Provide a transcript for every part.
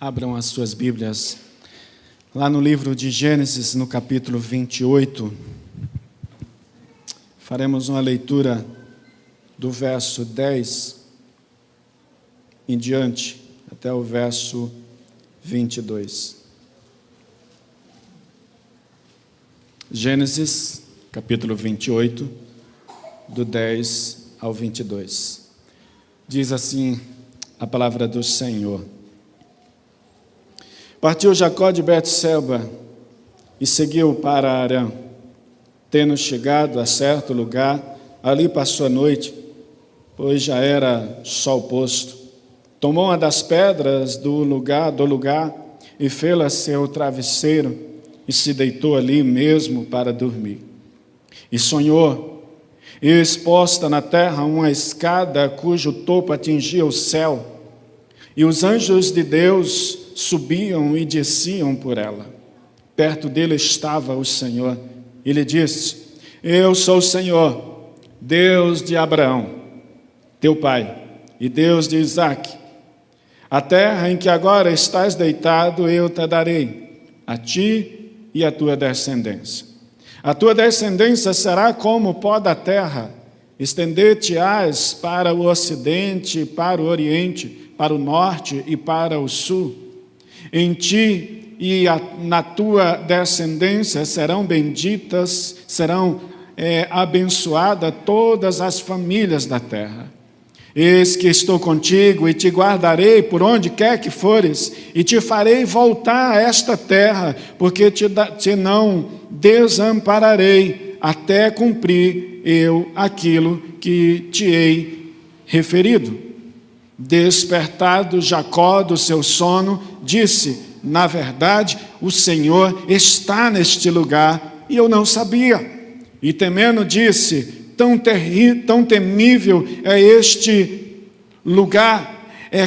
Abram as suas Bíblias lá no livro de Gênesis, no capítulo 28. Faremos uma leitura do verso 10 em diante, até o verso 22. Gênesis, capítulo 28, do 10 ao 22. Diz assim a palavra do Senhor. Partiu Jacó de Bet-seba e seguiu para Harã. Tendo chegado a certo lugar, ali passou a noite, pois já era sol posto. Tomou uma das pedras do lugar e fê-la seu travesseiro e se deitou ali mesmo para dormir. E sonhou, e exposta na terra uma escada cujo topo atingia o céu, e os anjos de Deus subiam e desciam por ela. Perto dele estava o Senhor, e lhe disse: Eu sou o Senhor, Deus de Abraão, teu pai, e Deus de Isaque. A terra em que agora estás deitado eu te darei, a ti e a tua descendência. A tua descendência será como o pó da terra, estender-te-ás para o ocidente, para o oriente, para o norte e para o sul. Em ti e na tua descendência serão benditas, serão abençoadas todas as famílias da terra. Eis que estou contigo e te guardarei por onde quer que fores, e te farei voltar a esta terra, porque te não desampararei até cumprir eu aquilo que te hei referido. Despertado Jacó do seu sono, disse: Na verdade, o Senhor está neste lugar, e eu não sabia. E temendo disse: Tão temível é este lugar, é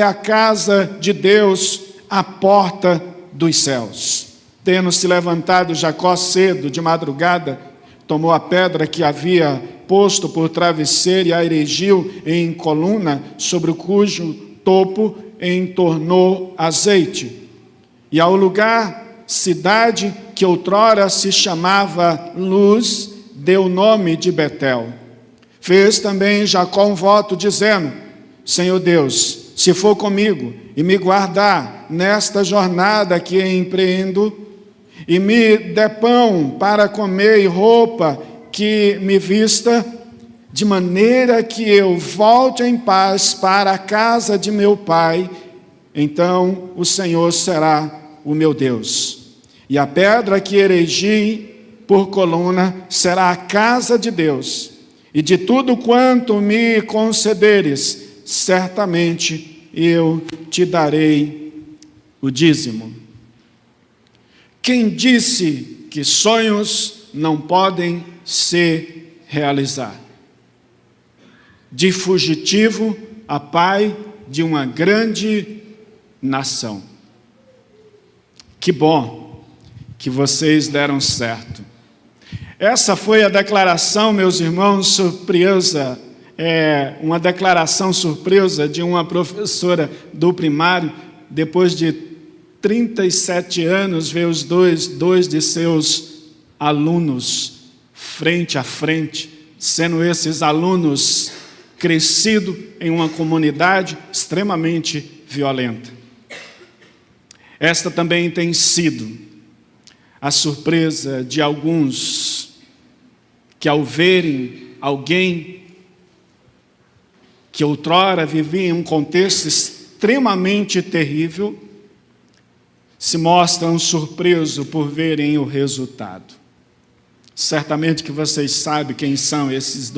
a casa de Deus, a porta dos céus. Tendo se levantado Jacó cedo, de madrugada, tomou a pedra que havia posto por travesseiro e a erigiu em coluna, sobre o cujo topo entornou azeite. E ao lugar, cidade que outrora se chamava Luz, deu o nome de Betel. Fez também Jacó um voto, dizendo: Senhor Deus, se for comigo e me guardar nesta jornada que empreendo, e me der pão para comer e roupa que me vista, de maneira que eu volte em paz para a casa de meu pai, então o Senhor será o meu Deus. E a pedra que erigi por coluna será a casa de Deus, e de tudo quanto me concederes, certamente eu te darei o dízimo. Quem disse que sonhos não podem se realizar? De fugitivo a pai de uma grande nação. Que bom que vocês deram certo. Essa foi a declaração, meus irmãos, surpresa, uma declaração surpresa de uma professora do primário, depois de 37 anos, ver os dois de seus alunos frente a frente, sendo esses alunos crescidos em uma comunidade extremamente violenta. Esta também tem sido a surpresa de alguns que, ao verem alguém que outrora vivia em um contexto extremamente terrível, se mostram surpresos por verem o resultado. Certamente que vocês sabem quem são essas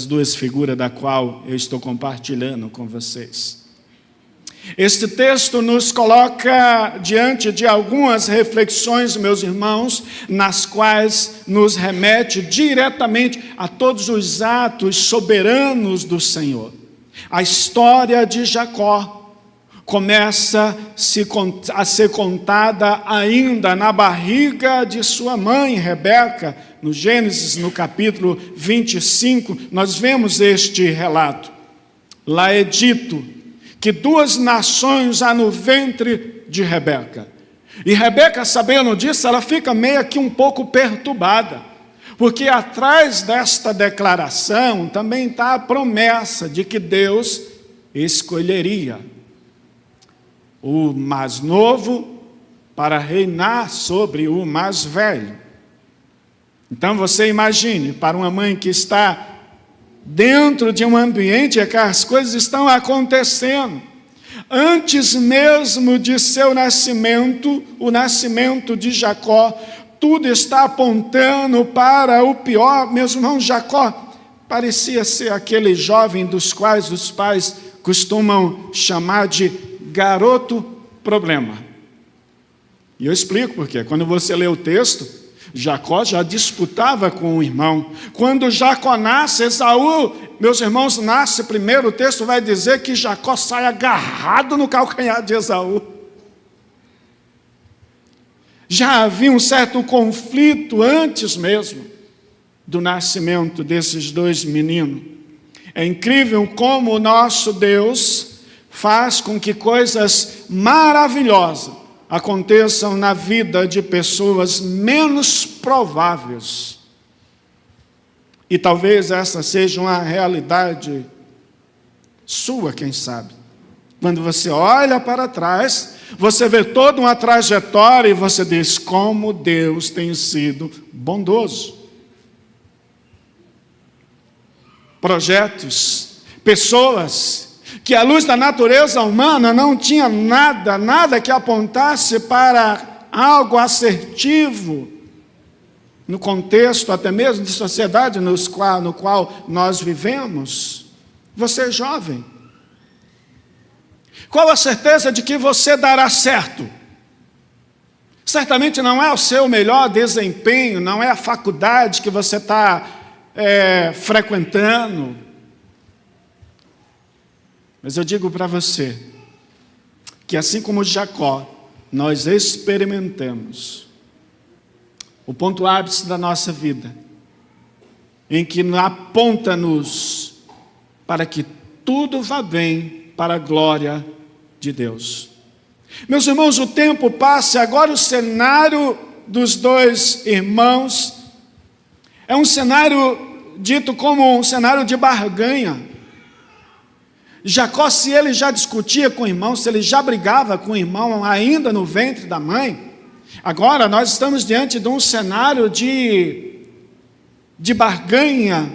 duas figuras da qual eu estou compartilhando com vocês. Este texto nos coloca diante de algumas reflexões, meus irmãos, nas quais nos remete diretamente a todos os atos soberanos do Senhor. A história de Jacó começa a ser contada ainda na barriga de sua mãe, Rebeca. No Gênesis, no capítulo 25, nós vemos este relato. Lá é dito que 2 nações há no ventre de Rebeca. E Rebeca, sabendo disso, ela fica meio que um pouco perturbada, porque atrás desta declaração também está a promessa de que Deus escolheria o mais novo para reinar sobre o mais velho. Então você imagine, para uma mãe que está dentro de um ambiente em que as coisas estão acontecendo, antes mesmo de seu nascimento, o nascimento de Jacó, tudo está apontando para o pior. Meus irmãos, Jacó parecia ser aquele jovem dos quais os pais costumam chamar de garoto problema. E eu explico por quê. Quando você lê o texto, Jacó já disputava com o irmão. Quando Jacó nasce, Esaú, meus irmãos, nasce primeiro. O texto vai dizer que Jacó sai agarrado no calcanhar de Esaú. Já havia um certo conflito antes mesmo do nascimento desses 2 meninos. É incrível como o nosso Deus faz com que coisas maravilhosas aconteçam na vida de pessoas menos prováveis. E talvez essa seja uma realidade sua, quem sabe. Quando você olha para trás, você vê toda uma trajetória e você diz como Deus tem sido bondoso. Projetos, pessoas que à luz da natureza humana não tinha nada que apontasse para algo assertivo no contexto até mesmo de sociedade no qual nós vivemos. Você é jovem. Qual a certeza de que você dará certo? Certamente não é o seu melhor desempenho, não é a faculdade que você está frequentando. Mas eu digo para você, que assim como Jacó, nós experimentamos o ponto ápice da nossa vida, em que aponta-nos para que tudo vá bem para a glória de Deus. Meus irmãos, o tempo passa, agora o cenário dos 2 irmãos é um cenário dito como um cenário de barganha. Jacó, se ele já discutia com o irmão, se ele já brigava com o irmão ainda no ventre da mãe, agora nós estamos diante de um cenário de barganha,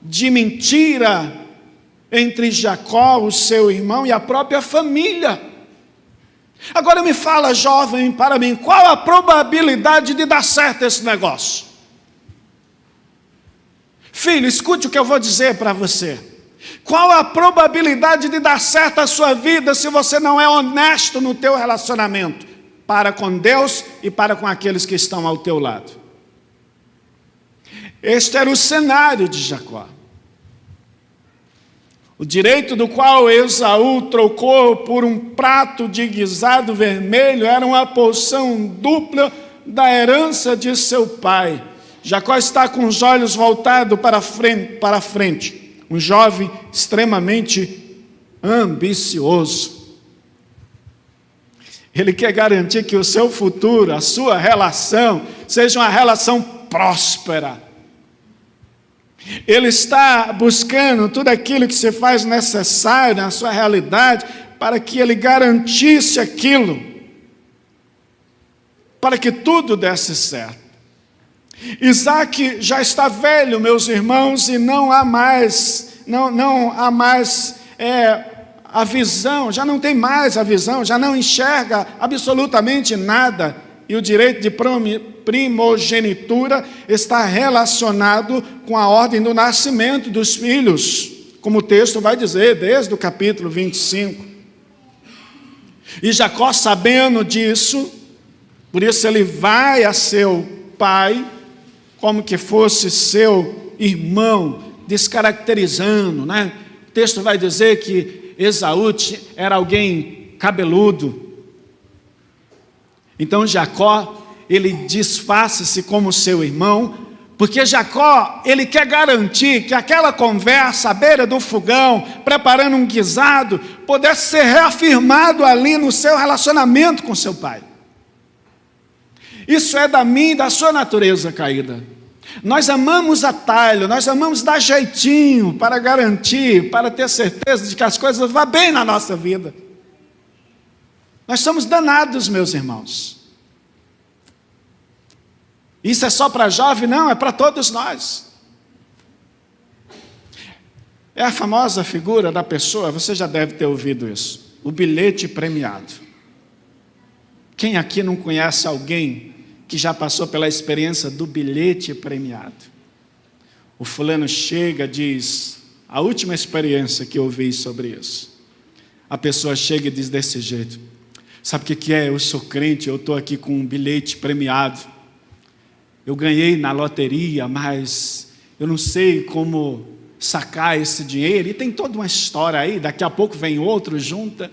de mentira, entre Jacó, o seu irmão, e a própria família. Agora me fala, jovem, para mim, qual a probabilidade de dar certo esse negócio? Filho, escute o que eu vou dizer para você. Qual a probabilidade de dar certo a sua vida se você não é honesto no teu relacionamento para com Deus e para com aqueles que estão ao teu lado? Este era o cenário de Jacó. O direito do qual Esaú trocou por um prato de guisado vermelho era uma porção dupla da herança de seu pai. Jacó está com os olhos voltados para a frente, um jovem extremamente ambicioso. Ele quer garantir que o seu futuro, a sua relação, seja uma relação próspera. Ele está buscando tudo aquilo que se faz necessário na sua realidade para que ele garantisse aquilo, para que tudo desse certo. Isaac já está velho, meus irmãos, e não há mais a visão, já não tem mais a visão, já não enxerga absolutamente nada. E o direito de primogenitura está relacionado com a ordem do nascimento dos filhos, como o texto vai dizer, desde o capítulo 25. E Jacó, sabendo disso, por isso ele vai a seu pai, como que fosse seu irmão, descaracterizando, né? O texto vai dizer que Esaú era alguém cabeludo. Então Jacó, ele disfarça-se como seu irmão, Porque Jacó, ele quer garantir que aquela conversa à beira do fogão, preparando um guisado, pudesse ser reafirmado ali no seu relacionamento com seu pai. Isso é da minha e da sua natureza caída. Nós amamos atalho, nós amamos dar jeitinho para garantir, para ter certeza de que as coisas vão bem na nossa vida. Nós somos danados, meus irmãos. Isso é só para jovem? Não, é para todos nós. É a famosa figura da pessoa, você já deve ter ouvido isso, o bilhete premiado. Quem aqui não conhece alguém que já passou pela experiência do bilhete premiado? O fulano chega, diz, a última experiência que eu ouvi sobre isso. A pessoa chega e diz desse jeito: sabe o que é? Eu sou crente, eu estou aqui com um bilhete premiado. Eu ganhei na loteria, mas eu não sei como sacar esse dinheiro. E tem toda uma história aí, daqui a pouco vem outro, junta.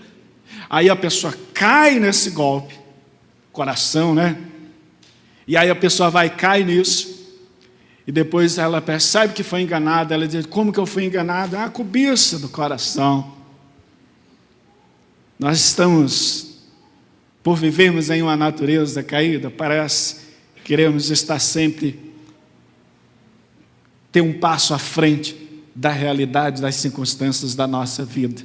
Aí a pessoa cai nesse golpe. Coração, né? E aí a pessoa vai e cai nisso. E depois ela percebe que foi enganada. Ela diz: como que eu fui enganada? A cobiça do coração. Nós estamos, por vivermos em uma natureza caída, parece queremos estar sempre, ter um passo à frente da realidade, das circunstâncias da nossa vida.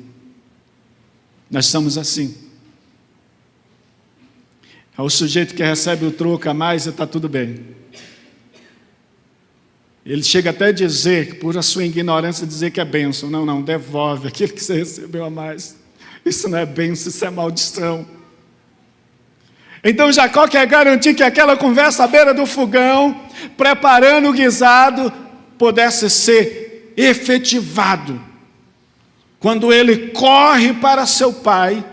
Nós somos assim. É o sujeito que recebe o troco a mais e está tudo bem. Ele chega até a dizer, por a sua ignorância, dizer que é bênção. Não, não, devolve aquilo que você recebeu a mais. Isso não é bênção, isso é maldição. Então Jacó quer garantir que aquela conversa à beira do fogão, preparando o guisado, pudesse ser efetivado. Quando ele corre para seu pai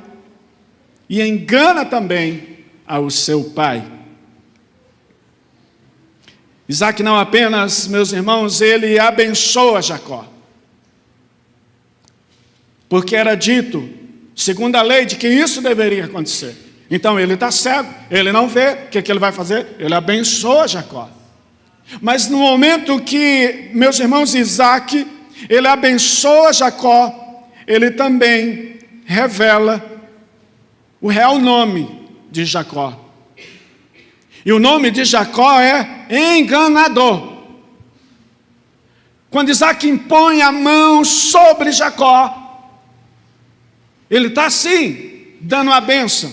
e engana também ao seu pai. Isaac não apenas, meus irmãos, ele abençoa Jacó. Porque era dito, segundo a lei, de que isso deveria acontecer. Então ele está cego, ele não vê, o que ele vai fazer? Ele abençoa Jacó. Mas no momento que, meus irmãos, Isaac, ele abençoa Jacó, ele também revela o real nome de Jacó. E o nome de Jacó é enganador. Quando Isaac impõe a mão sobre Jacó, ele está assim, dando a bênção,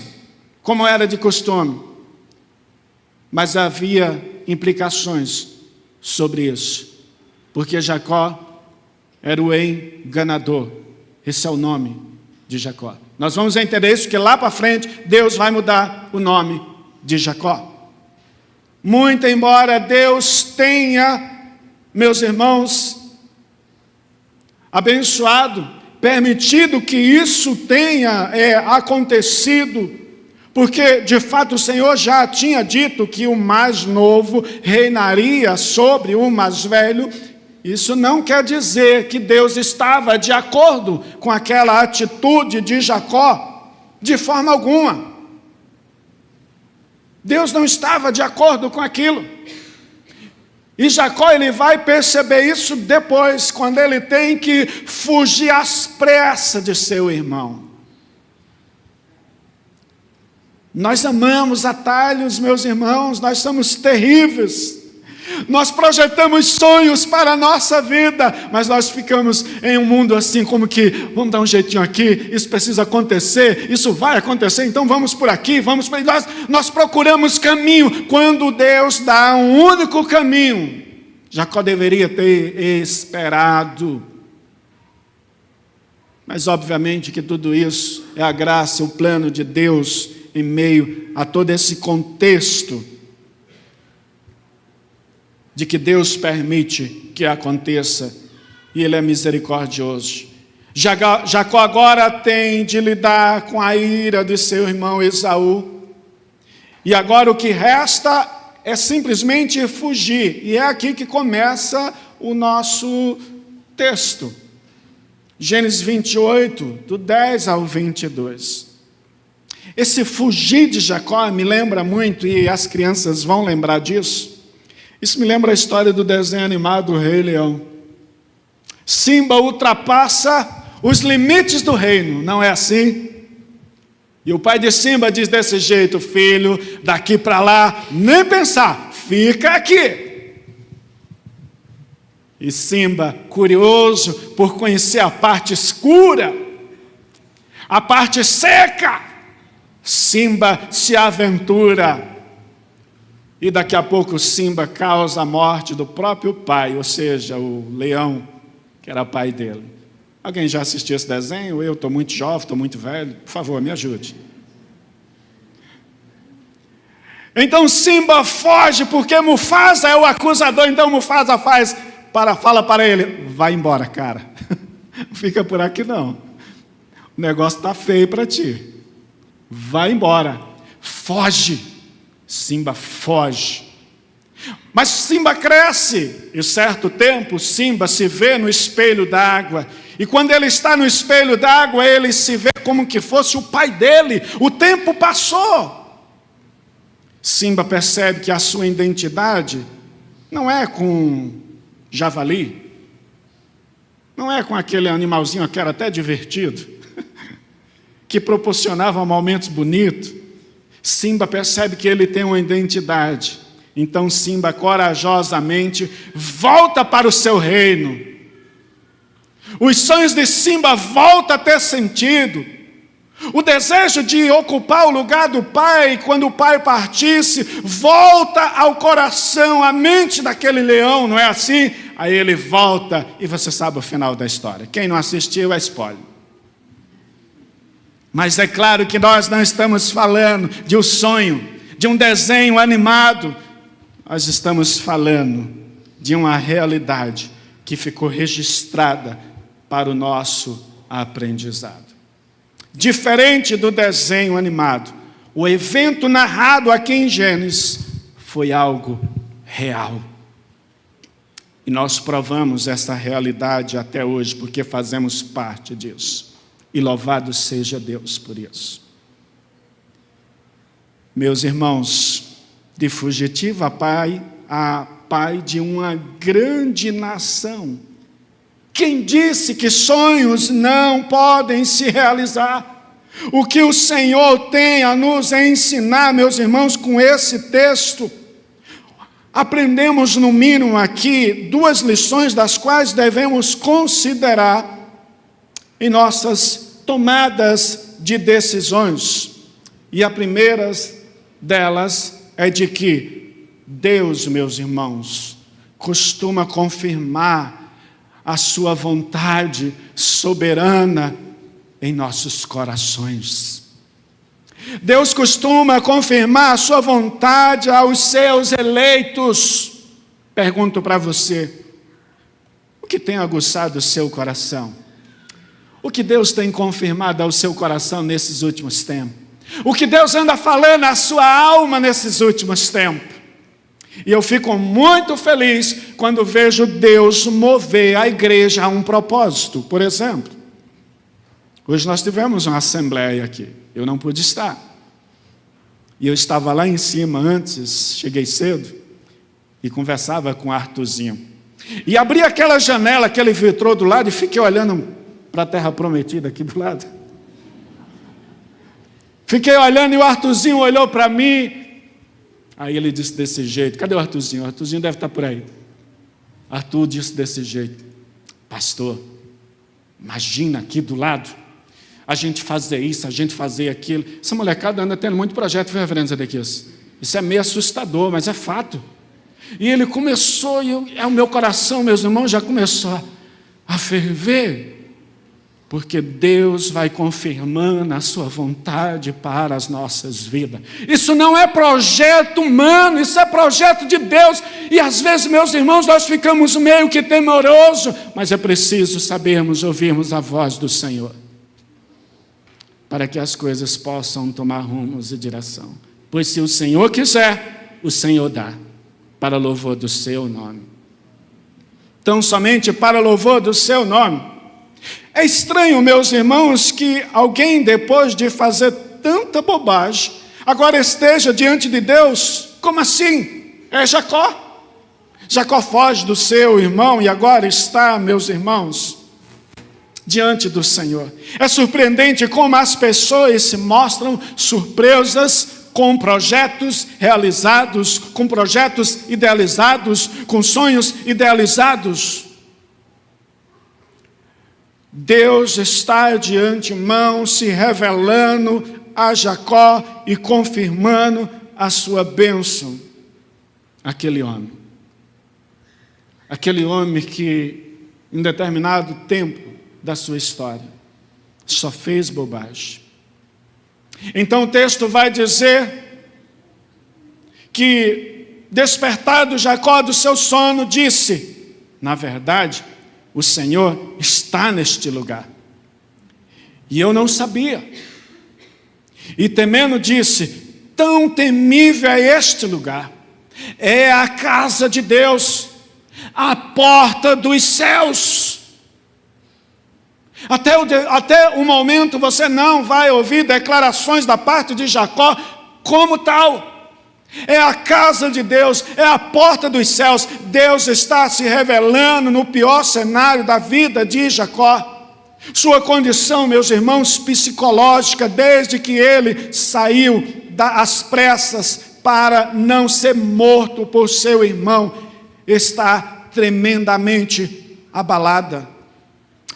como era de costume. Mas havia implicações sobre isso, porque Jacó era o enganador. Esse é o nome de Jacó. Nós vamos entender isso, que lá para frente Deus vai mudar o nome de Jacó. Muito embora Deus tenha, meus irmãos, abençoado, permitido que isso tenha acontecido, porque de fato o Senhor já tinha dito que o mais novo reinaria sobre o mais velho. Isso não quer dizer que Deus estava de acordo com aquela atitude de Jacó, de forma alguma. Deus não estava de acordo com aquilo. E Jacó, ele vai perceber isso depois, quando ele tem que fugir às pressas de seu irmão. Nós amamos atalhos, meus irmãos, nós somos terríveis. Nós projetamos sonhos para a nossa vida, mas nós ficamos em um mundo assim, como que, vamos dar um jeitinho aqui, isso precisa acontecer, isso vai acontecer, então vamos por aqui, vamos por... Nós procuramos caminho, quando Deus dá um único caminho. Jacó deveria ter esperado. Mas obviamente que tudo isso é a graça, o plano de Deus, em meio a todo esse contexto de que Deus permite que aconteça, e Ele é misericordioso. Jacó agora tem de lidar com a ira de seu irmão Esaú, e agora o que resta é simplesmente fugir, e é aqui que começa o nosso texto. Gênesis 28, do 10 ao 22. Esse fugir de Jacó me lembra muito, e as crianças vão lembrar disso, Isso me lembra a história do desenho animado do Rei Leão. Simba ultrapassa os limites do reino, não é assim? E o pai de Simba diz desse jeito: filho, daqui para lá, nem pensar, fica aqui. E Simba, curioso por conhecer a parte escura, a parte seca, Simba se aventura. E daqui a pouco Simba causa a morte do próprio pai, ou seja, o leão, que era pai dele. Alguém já assistiu esse desenho? Eu estou muito jovem, estou muito velho. Por favor, me ajude. Então Simba foge, porque Mufasa é o acusador. Então Mufasa fala para ele: vai embora, cara. Não fica por aqui não. O negócio está feio para ti. Vai embora. Foge. Simba foge. Mas Simba cresce. E certo tempo Simba se vê no espelho d'água. E quando ele está no espelho d'água, ele se vê como que fosse o pai dele. O tempo passou. Simba percebe que a sua identidade não é com javali, não é com aquele animalzinho que era até divertido, que proporcionava momentos bonitos. Simba percebe que ele tem uma identidade. Então Simba corajosamente volta para o seu reino. Os sonhos de Simba voltam a ter sentido. O desejo de ocupar o lugar do pai, quando o pai partisse, volta ao coração, à mente daquele leão, não é assim? Aí ele volta e você sabe o final da história. Quem não assistiu é spoiler. Mas é claro que nós não estamos falando de um sonho, de um desenho animado. Nós estamos falando de uma realidade que ficou registrada para o nosso aprendizado. Diferente do desenho animado, o evento narrado aqui em Gênesis foi algo real. E nós provamos essa realidade até hoje, porque fazemos parte disso. E louvado seja Deus por isso. Meus irmãos, de fugitivo a pai de uma grande nação. Quem disse que sonhos não podem se realizar? O que o Senhor tem a nos ensinar, meus irmãos, com esse texto, aprendemos no mínimo aqui 2 lições das quais devemos considerar em nossas tomadas de decisões. E a primeira delas é de que Deus, meus irmãos, costuma confirmar a sua vontade soberana em nossos corações. Deus costuma confirmar a sua vontade aos seus eleitos. Pergunto para você, o que tem aguçado o seu coração? O que Deus tem confirmado ao seu coração nesses últimos tempos? O que Deus anda falando à sua alma nesses últimos tempos? E eu fico muito feliz quando vejo Deus mover a igreja a um propósito. Por exemplo, hoje nós tivemos uma assembleia aqui. Eu não pude estar. E eu estava lá em cima antes, cheguei cedo, e conversava com o Arthurzinho. E abri aquela janela, aquele vitrô do lado, e fiquei olhando para a terra prometida aqui do lado. Fiquei olhando e o Arthurzinho olhou para mim. Aí ele disse desse jeito: cadê o Arthurzinho? O Arthurzinho deve estar por aí. Arthur disse desse jeito: pastor, imagina aqui do lado, a gente fazer isso, a gente fazer aquilo. Essa molecada anda tendo muito projeto, viu, reverendo Zedequias? Isso é meio assustador, mas é fato. E ele começou, e o meu coração, meus irmãos, já começou a ferver. Porque Deus vai confirmando a sua vontade para as nossas vidas. Isso não é projeto humano, isso é projeto de Deus. E às vezes, meus irmãos, nós ficamos meio que temorosos, mas é preciso sabermos, ouvirmos a voz do Senhor, para que as coisas possam tomar rumos e direção. Pois se o Senhor quiser, o Senhor dá, para louvor do seu nome. Então, somente para louvor do seu nome. É estranho, meus irmãos, que alguém, depois de fazer tanta bobagem, agora esteja diante de Deus. Como assim? É Jacó. Jacó foge do seu irmão e agora está, meus irmãos, diante do Senhor. É surpreendente como as pessoas se mostram surpresas com projetos realizados, com projetos idealizados, com sonhos idealizados. Deus está de antemão se revelando a Jacó e confirmando a sua bênção. Aquele homem que em determinado tempo da sua história só fez bobagem. Então o texto vai dizer que, despertado Jacó do seu sono, disse: na verdade, o Senhor está neste lugar, e eu não sabia. E temendo disse: tão temível é este lugar, é a casa de Deus, a porta dos céus. Até o momento você não vai ouvir declarações da parte de Jacó como tal. É a casa de Deus, é a porta dos céus. Deus está se revelando no pior cenário da vida de Jacó. Sua condição, meus irmãos, psicológica, desde que ele saiu às pressas para não ser morto por seu irmão, está tremendamente abalada.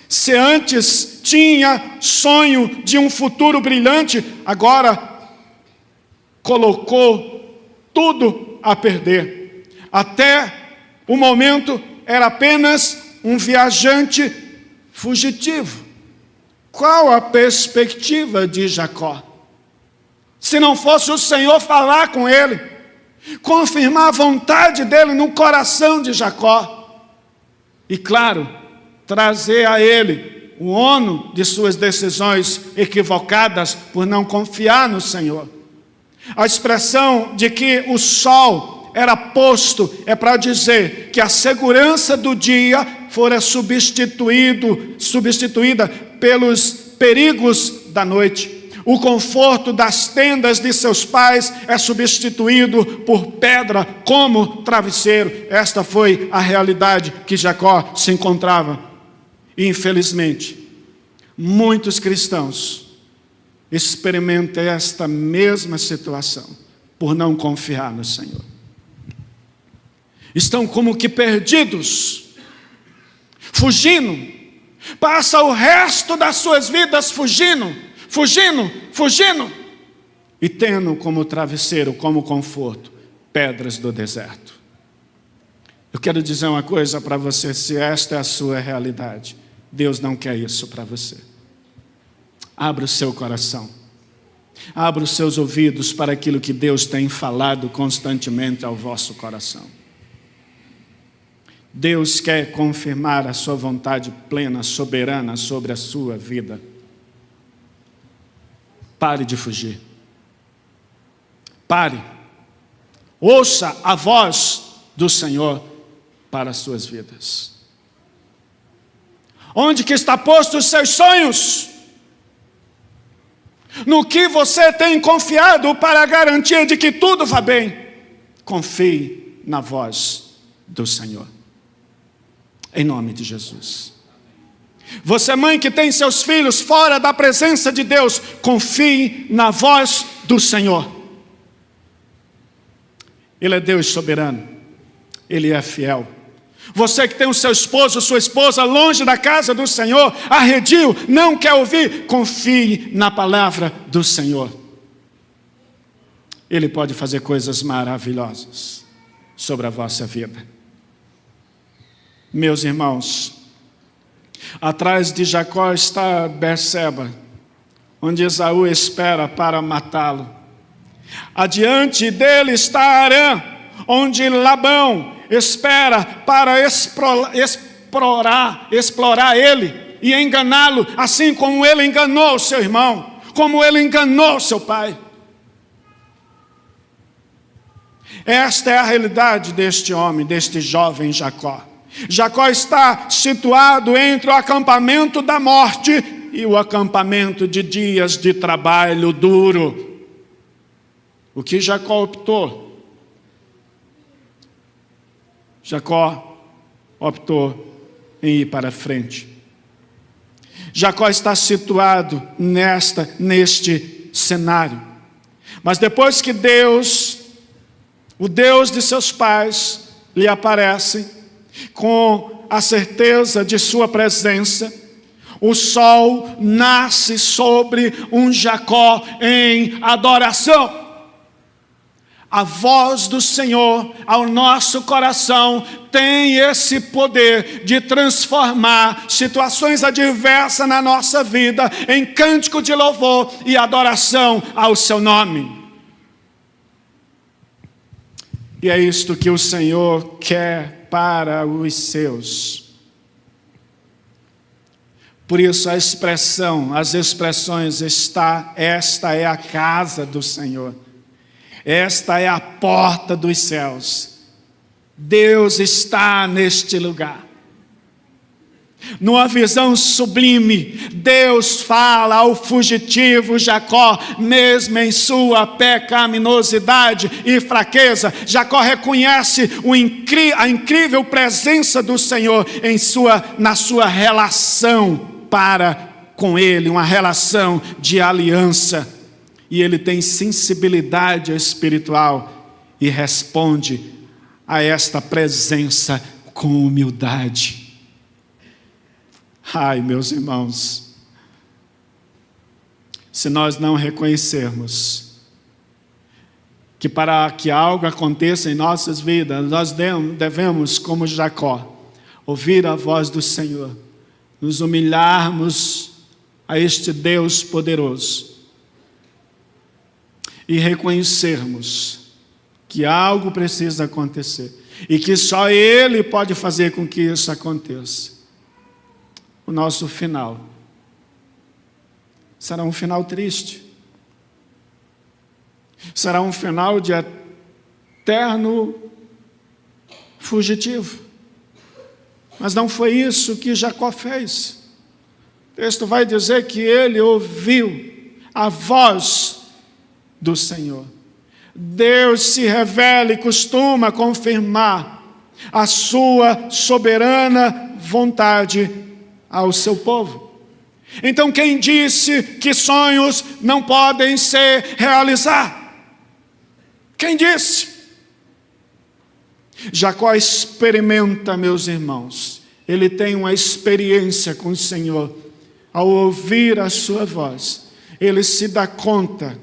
Se antes tinha sonho de um futuro brilhante, agora colocou tudo a perder. Até o momento era apenas um viajante fugitivo. Qual a perspectiva de Jacó? Se não fosse o Senhor falar com ele, confirmar a vontade dele no coração de Jacó, e claro, trazer a ele o ônus de suas decisões equivocadas por não confiar no Senhor. A expressão de que o sol era posto é para dizer que a segurança do dia fora substituída pelos perigos da noite. O conforto das tendas de seus pais é substituído por pedra como travesseiro. Esta foi a realidade que Jacó se encontrava. E, infelizmente, muitos cristãos experimentam esta mesma situação por não confiar no Senhor. Estão como que perdidos, fugindo, passa o resto das suas vidas fugindo, e tendo como travesseiro, como conforto, pedras do deserto. Eu quero dizer uma coisa para você, se esta é a sua realidade, Deus não quer isso para você. Abra o seu coração, abra os seus ouvidos para aquilo que Deus tem falado constantemente ao vosso coração. Deus quer confirmar a sua vontade plena, soberana sobre a sua vida. Pare de fugir. Pare. Ouça a voz do Senhor para as suas vidas. Onde que está posto os seus sonhos? No que você tem confiado para a garantia de que tudo vai bem? Confie na voz do Senhor. Em nome de Jesus. Você, mãe que tem seus filhos fora da presença de Deus, confie na voz do Senhor. Ele é Deus soberano. Ele é fiel. Você que tem o seu esposo, sua esposa longe da casa do Senhor, arredio, não quer ouvir, confie na palavra do Senhor. Ele pode fazer coisas maravilhosas sobre a vossa vida. Meus irmãos, atrás de Jacó está Berseba, onde Esaú espera para matá-lo. Adiante dele está Arã, onde Labão espera para explorar ele e enganá-lo, assim como ele enganou seu irmão, como ele enganou seu pai. Esta é a realidade deste homem, deste jovem Jacó. Jacó está situado entre o acampamento da morte e o acampamento de dias de trabalho duro. O que Jacó optou? Jacó optou em ir para frente. Jacó está situado neste cenário. Mas depois que Deus, o Deus de seus pais, lhe aparece com a certeza de sua presença, o sol nasce sobre um Jacó em adoração. A voz do Senhor ao nosso coração tem esse poder de transformar situações adversas na nossa vida em cântico de louvor e adoração ao seu nome. E é isto que o Senhor quer para os seus. Por isso as expressões esta é a casa do Senhor. Esta é a porta dos céus. Deus está neste lugar. Numa visão sublime, Deus fala ao fugitivo Jacó, mesmo em sua pecaminosidade e fraqueza. Jacó reconhece a incrível presença do Senhor na sua relação para com Ele, uma relação de aliança. E ele tem sensibilidade espiritual e responde a esta presença com humildade. Ai, meus irmãos, se nós não reconhecermos que para que algo aconteça em nossas vidas, nós devemos, como Jacó, ouvir a voz do Senhor, nos humilharmos a este Deus poderoso, e reconhecermos que algo precisa acontecer e que só Ele pode fazer com que isso aconteça. O nosso final será um final triste. Será um final de eterno fugitivo. Mas não foi isso que Jacó fez. O texto vai dizer que ele ouviu a voz do Senhor. Deus se revela e costuma confirmar a sua soberana vontade ao seu povo. Então quem disse que sonhos não podem ser realizados? Quem disse? Jacó experimenta, meus irmãos, ele tem uma experiência com o Senhor. Ao ouvir a sua voz, ele se dá conta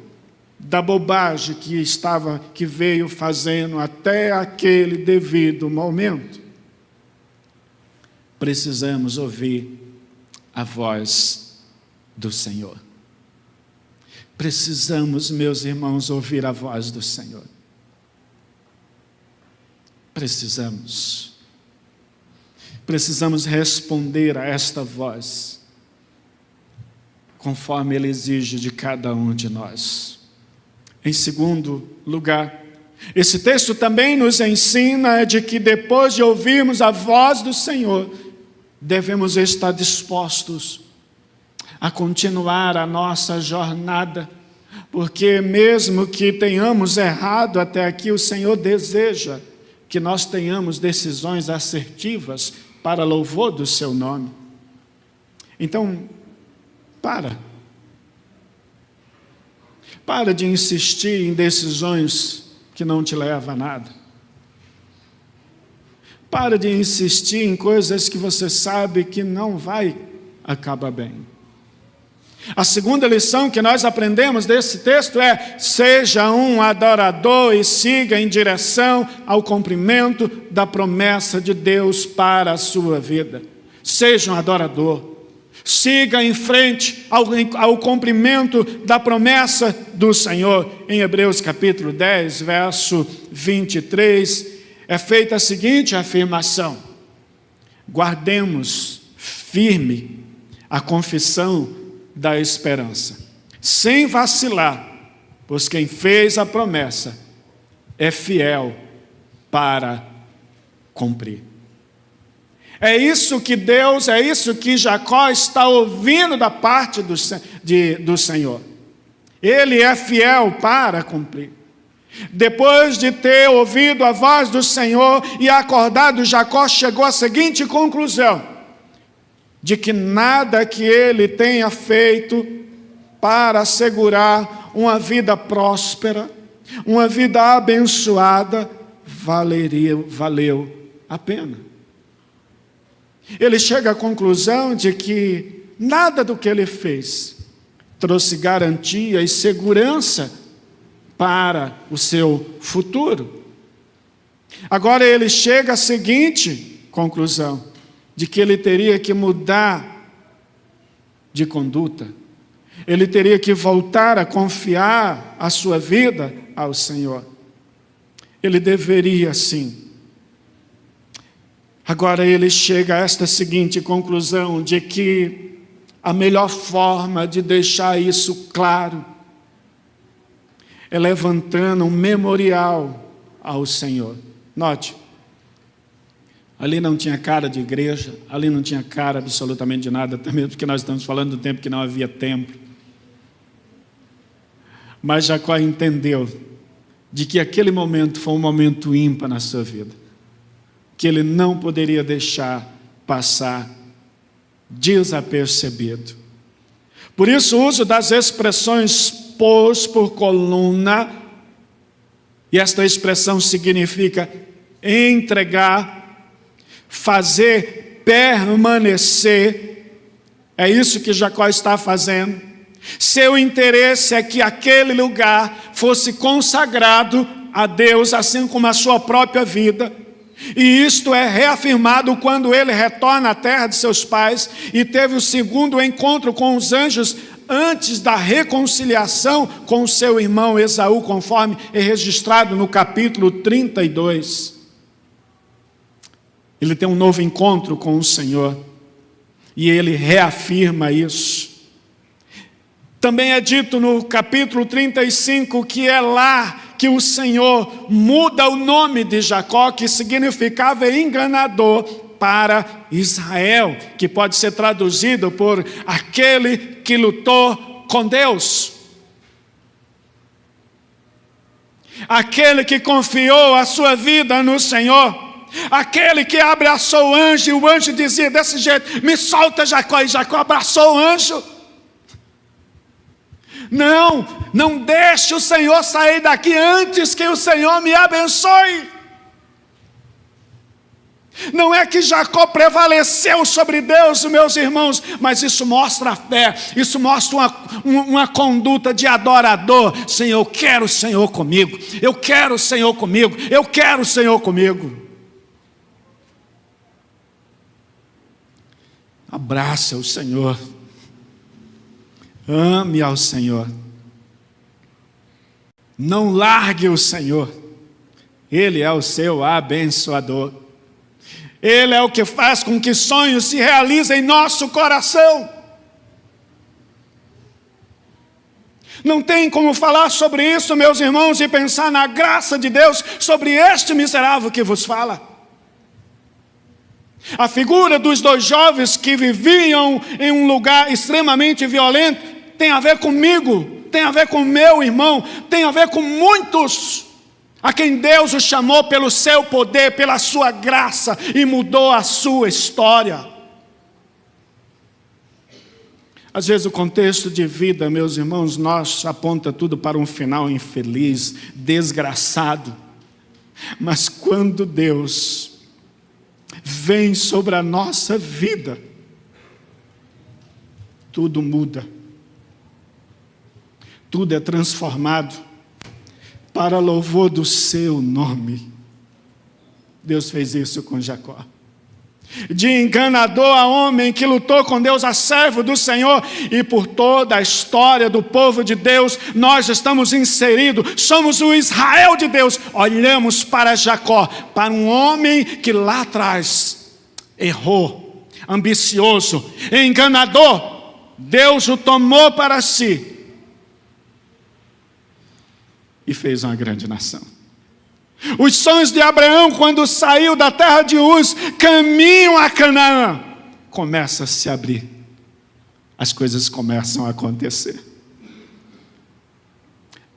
da bobagem que veio fazendo até aquele devido momento. Precisamos ouvir a voz do Senhor. Precisamos, meus irmãos, ouvir a voz do Senhor. Precisamos responder a esta voz, conforme Ele exige de cada um de nós. Em segundo lugar, esse texto também nos ensina de que depois de ouvirmos a voz do Senhor, devemos estar dispostos a continuar a nossa jornada, porque mesmo que tenhamos errado até aqui, o Senhor deseja que nós tenhamos decisões assertivas para louvor do seu nome. Então, para de insistir em decisões que não te levam a nada. Para de insistir em coisas que você sabe que não vai acabar bem. A segunda lição que nós aprendemos desse texto é: seja um adorador e siga em direção ao cumprimento da promessa de Deus para a sua vida. Seja um adorador. Siga em frente ao cumprimento da promessa do Senhor. Em Hebreus capítulo 10, verso 23, é feita a seguinte afirmação: guardemos firme a confissão da esperança, sem vacilar, pois quem fez a promessa é fiel para cumprir. É isso que Jacó está ouvindo da parte do Senhor. Ele é fiel para cumprir. Depois de ter ouvido a voz do Senhor e acordado, Jacó chegou à seguinte conclusão: de que nada que ele tenha feito para assegurar uma vida próspera, uma vida abençoada, valeu a pena. Ele chega à conclusão de que nada do que ele fez trouxe garantia e segurança para o seu futuro. Agora ele chega à seguinte conclusão: de que ele teria que mudar de conduta. Ele teria que voltar a confiar a sua vida ao Senhor. Ele deveria sim. Agora ele chega a esta seguinte conclusão, de que a melhor forma de deixar isso claro é levantando um memorial ao Senhor. Note, ali não tinha cara de igreja, ali não tinha cara absolutamente de nada, até mesmo porque nós estamos falando do tempo que não havia templo. Mas Jacó entendeu de que aquele momento foi um momento ímpar na sua vida, que ele não poderia deixar passar desapercebido. Por isso o uso das expressões pôs por coluna, e esta expressão significa entregar, fazer permanecer. É isso que Jacó está fazendo. Seu interesse é que aquele lugar fosse consagrado a Deus, assim como a sua própria vida. E isto é reafirmado quando ele retorna à terra de seus pais e teve o segundo encontro com os anjos antes da reconciliação com o seu irmão Esaú, conforme é registrado no capítulo 32. Ele tem um novo encontro com o Senhor e ele reafirma isso. Também é dito no capítulo 35 que é lá que o Senhor muda o nome de Jacó, que significava enganador, para Israel, que pode ser traduzido por aquele que lutou com Deus. Aquele que confiou a sua vida no Senhor. Aquele que abraçou o anjo, e o anjo dizia desse jeito: me solta, Jacó, e Jacó abraçou o anjo. Não deixe o Senhor sair daqui antes que o Senhor me abençoe. Não é que Jacó prevaleceu sobre Deus, meus irmãos, mas isso mostra a fé, isso mostra uma conduta de adorador. Senhor, eu quero o Senhor comigo, eu quero o Senhor comigo, eu quero o Senhor comigo. Abraça o Senhor, ame ao Senhor, não largue o Senhor, Ele é o seu abençoador. Ele é o que faz com que sonhos se realizem em nosso coração. Não tem como falar sobre isso, meus irmãos, e pensar na graça de Deus sobre este miserável que vos fala. A figura dos dois jovens que viviam em um lugar extremamente violento tem a ver comigo, tem a ver com meu irmão, tem a ver com muitos a quem Deus o chamou pelo seu poder, pela sua graça, e mudou a sua história. Às vezes o contexto de vida, meus irmãos, nosso aponta tudo para um final infeliz, desgraçado. Mas quando Deus vem sobre a nossa vida, tudo muda. Tudo é transformado para louvor do seu nome. Deus fez isso com Jacó. De enganador a homem que lutou com Deus, a servo do Senhor, e por toda a história do povo de Deus, nós estamos inseridos, somos o Israel de Deus. Olhamos para Jacó, para um homem que lá atrás errou, ambicioso, enganador. Deus o tomou para si e fez uma grande nação. Os sonhos de Abraão, quando saiu da terra de Uz, caminham a Canaã, começa a se abrir. As coisas começam a acontecer.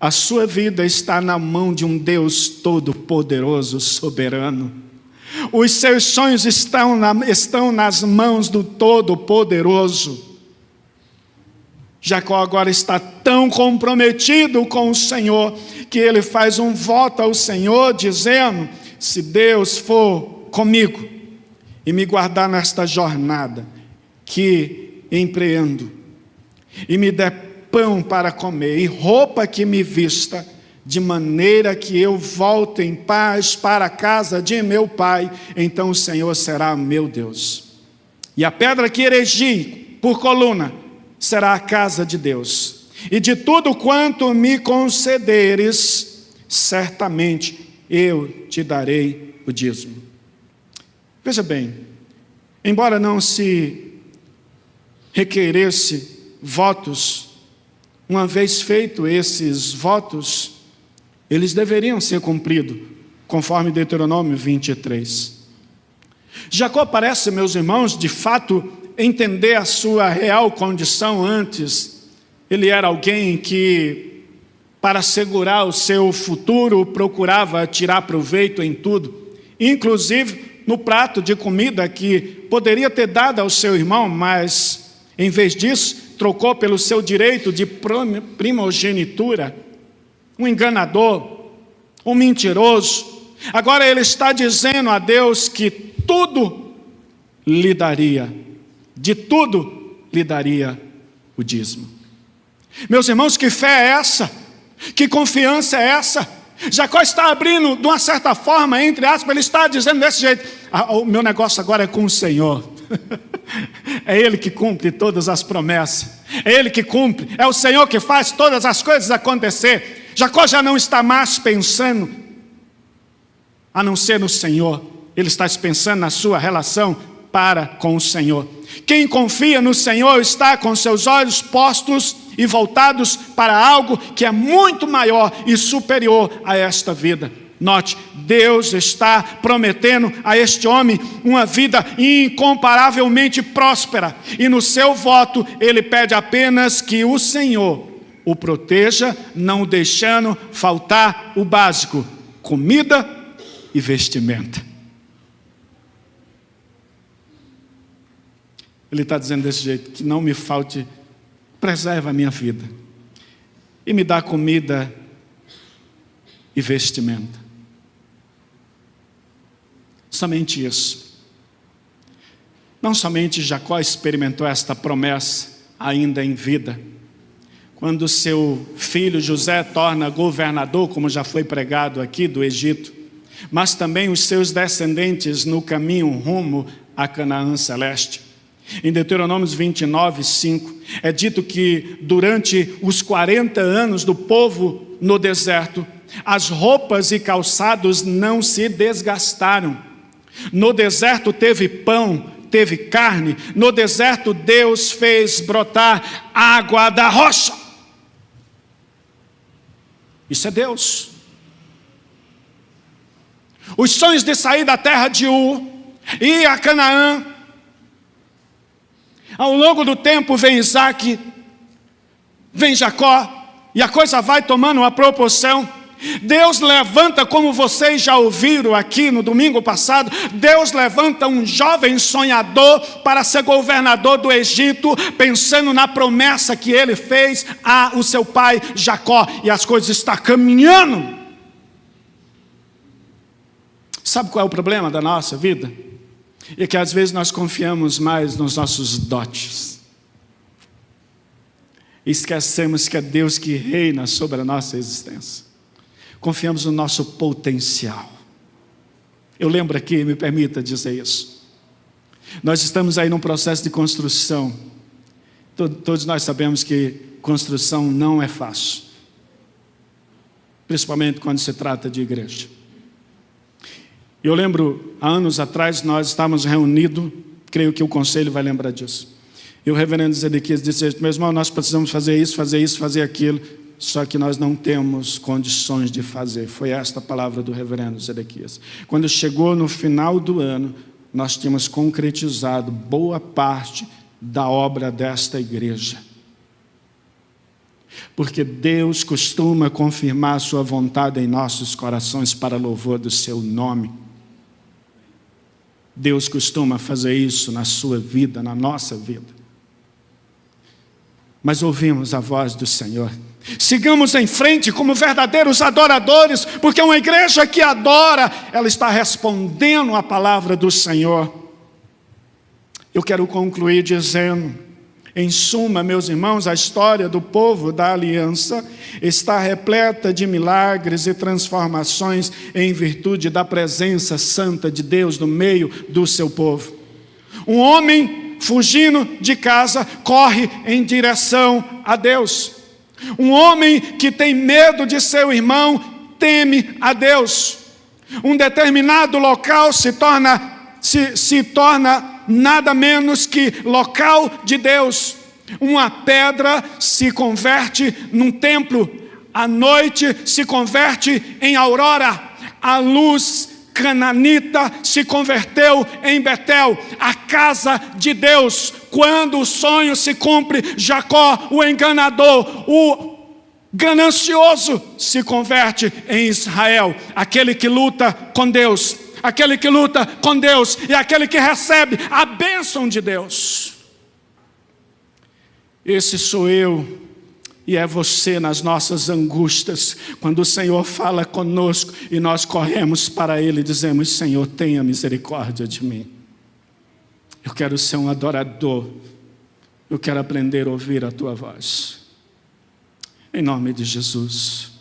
A sua vida está na mão de um Deus todo-poderoso, soberano. Os seus sonhos estão nas mãos do Todo-Poderoso. Jacó agora está tão comprometido com o Senhor, que ele faz um voto ao Senhor, dizendo: se Deus for comigo e me guardar nesta jornada que empreendo, e me der pão para comer e roupa que me vista, de maneira que eu volte em paz para a casa de meu pai, então o Senhor será meu Deus. E a pedra que erigi por coluna será a casa de Deus. E de tudo quanto me concederes, certamente eu te darei o dízimo. Veja bem, embora não se requeresse votos, uma vez feito esses votos, eles deveriam ser cumpridos, conforme Deuteronômio 23. Jacó parece, meus irmãos, de fato, entender a sua real condição antes. Ele era alguém que, para assegurar o seu futuro, procurava tirar proveito em tudo, inclusive no prato de comida que poderia ter dado ao seu irmão, mas, em vez disso, trocou pelo seu direito de primogenitura. Um enganador, um mentiroso. Agora ele está dizendo a Deus que tudo lhe daria, de tudo lhe daria o dízimo. Meus irmãos, que fé é essa? Que confiança é essa? Jacó está abrindo, de uma certa forma, entre aspas, ele está dizendo desse jeito: o meu negócio agora é com o Senhor. É Ele que cumpre todas as promessas, é Ele que cumpre, é o Senhor que faz todas as coisas acontecer. Jacó já não está mais pensando a não ser no Senhor, ele está pensando na sua relação para com o Senhor. Quem confia no Senhor está com seus olhos postos e voltados para algo que é muito maior e superior a esta vida. Note, Deus está prometendo a este homem uma vida incomparavelmente próspera, e no seu voto ele pede apenas que o Senhor o proteja, não deixando faltar o básico: comida e vestimenta. Ele está dizendo desse jeito: que não me falte, preserva a minha vida e me dá comida e vestimenta. Somente isso. Não somente Jacó experimentou esta promessa ainda em vida, quando seu filho José torna governador, como já foi pregado aqui, do Egito, mas também os seus descendentes no caminho rumo a Canaã celeste. Em Deuteronômio 29, 5, é dito que durante os 40 anos do povo no deserto, as roupas e calçados não se desgastaram. No deserto teve pão, teve carne. No deserto Deus fez brotar água da rocha. Isso é Deus. Os sonhos de sair da terra de Ur e ir a Canaã. Ao longo do tempo vem Isaac, vem Jacó, e a coisa vai tomando uma proporção. Deus levanta, como vocês já ouviram aqui no domingo passado, Deus levanta um jovem sonhador para ser governador do Egito, pensando na promessa que ele fez ao seu pai Jacó, e as coisas estão caminhando. Sabe qual é o problema da nossa vida? É que às vezes nós confiamos mais nos nossos dotes, e esquecemos que é Deus que reina sobre a nossa existência. Confiamos no nosso potencial. Eu lembro aqui, me permita dizer isso. Nós estamos aí num processo de construção. Todos nós sabemos que construção não é fácil, principalmente quando se trata de igreja. Eu lembro, há anos atrás, nós estávamos reunidos, creio que o conselho vai lembrar disso. E o reverendo Zedequias disse: meu irmão, nós precisamos fazer isso, fazer aquilo, só que nós não temos condições de fazer. Foi esta a palavra do reverendo Zedequias. Quando chegou no final do ano, nós tínhamos concretizado boa parte da obra desta igreja. porque Deus costuma confirmar sua vontade em nossos corações para louvor do seu nome. Deus costuma fazer isso na sua vida, na nossa vida. Mas ouvimos a voz do Senhor. Sigamos em frente como verdadeiros adoradores, porque uma igreja que adora, ela está respondendo à palavra do Senhor. Eu quero concluir dizendo, em suma, meus irmãos, a história do povo da aliança está repleta de milagres e transformações em virtude da presença santa de Deus no meio do seu povo. Um homem fugindo de casa corre em direção a Deus. Um homem que tem medo de seu irmão teme a Deus. Um determinado local se torna nada menos que local de Deus. Uma pedra se converte num templo. A noite se converte em aurora. A luz cananita se converteu em Betel, a casa de Deus. Quando o sonho se cumpre, Jacó, o enganador, o ganancioso, se converte em Israel, aquele que luta com Deus. Aquele que luta com Deus e aquele que recebe a bênção de Deus. Esse sou eu e é você nas nossas angústias, quando o Senhor fala conosco e nós corremos para Ele e dizemos: Senhor, tenha misericórdia de mim. Eu quero ser um adorador, eu quero aprender a ouvir a Tua voz. Em nome de Jesus.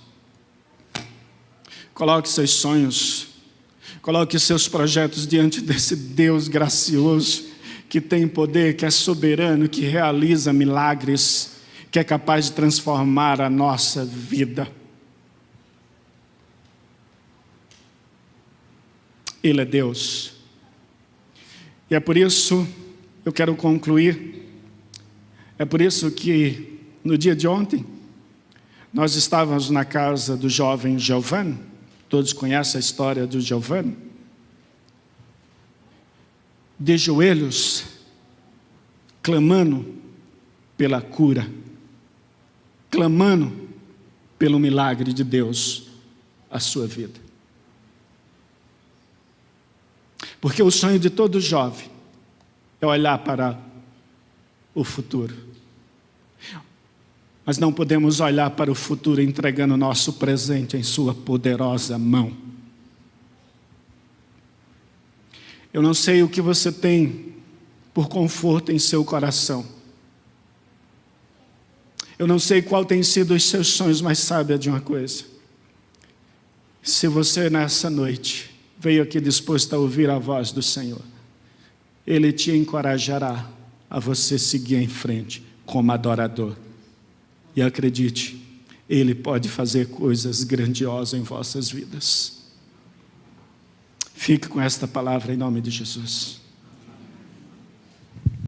Coloque seus sonhos, coloque seus projetos diante desse Deus gracioso, que tem poder, que é soberano, que realiza milagres, que é capaz de transformar a nossa vida. Ele é Deus. E é por isso, eu quero concluir, é por isso que no dia de ontem, nós estávamos na casa do jovem Giovanni. Todos conhecem a história do Giovanni. De joelhos, clamando pela cura, clamando pelo milagre de Deus à sua vida. Porque o sonho de todo jovem é olhar para o futuro. Mas não podemos olhar para o futuro entregando o nosso presente em sua poderosa mão. Eu não sei o que você tem por conforto em seu coração. Eu não sei qual tem sido os seus sonhos, mas saiba de uma coisa. Se você nessa noite veio aqui disposto a ouvir a voz do Senhor, Ele te encorajará a você seguir em frente como adorador. E acredite, Ele pode fazer coisas grandiosas em vossas vidas. Fique com esta palavra em nome de Jesus.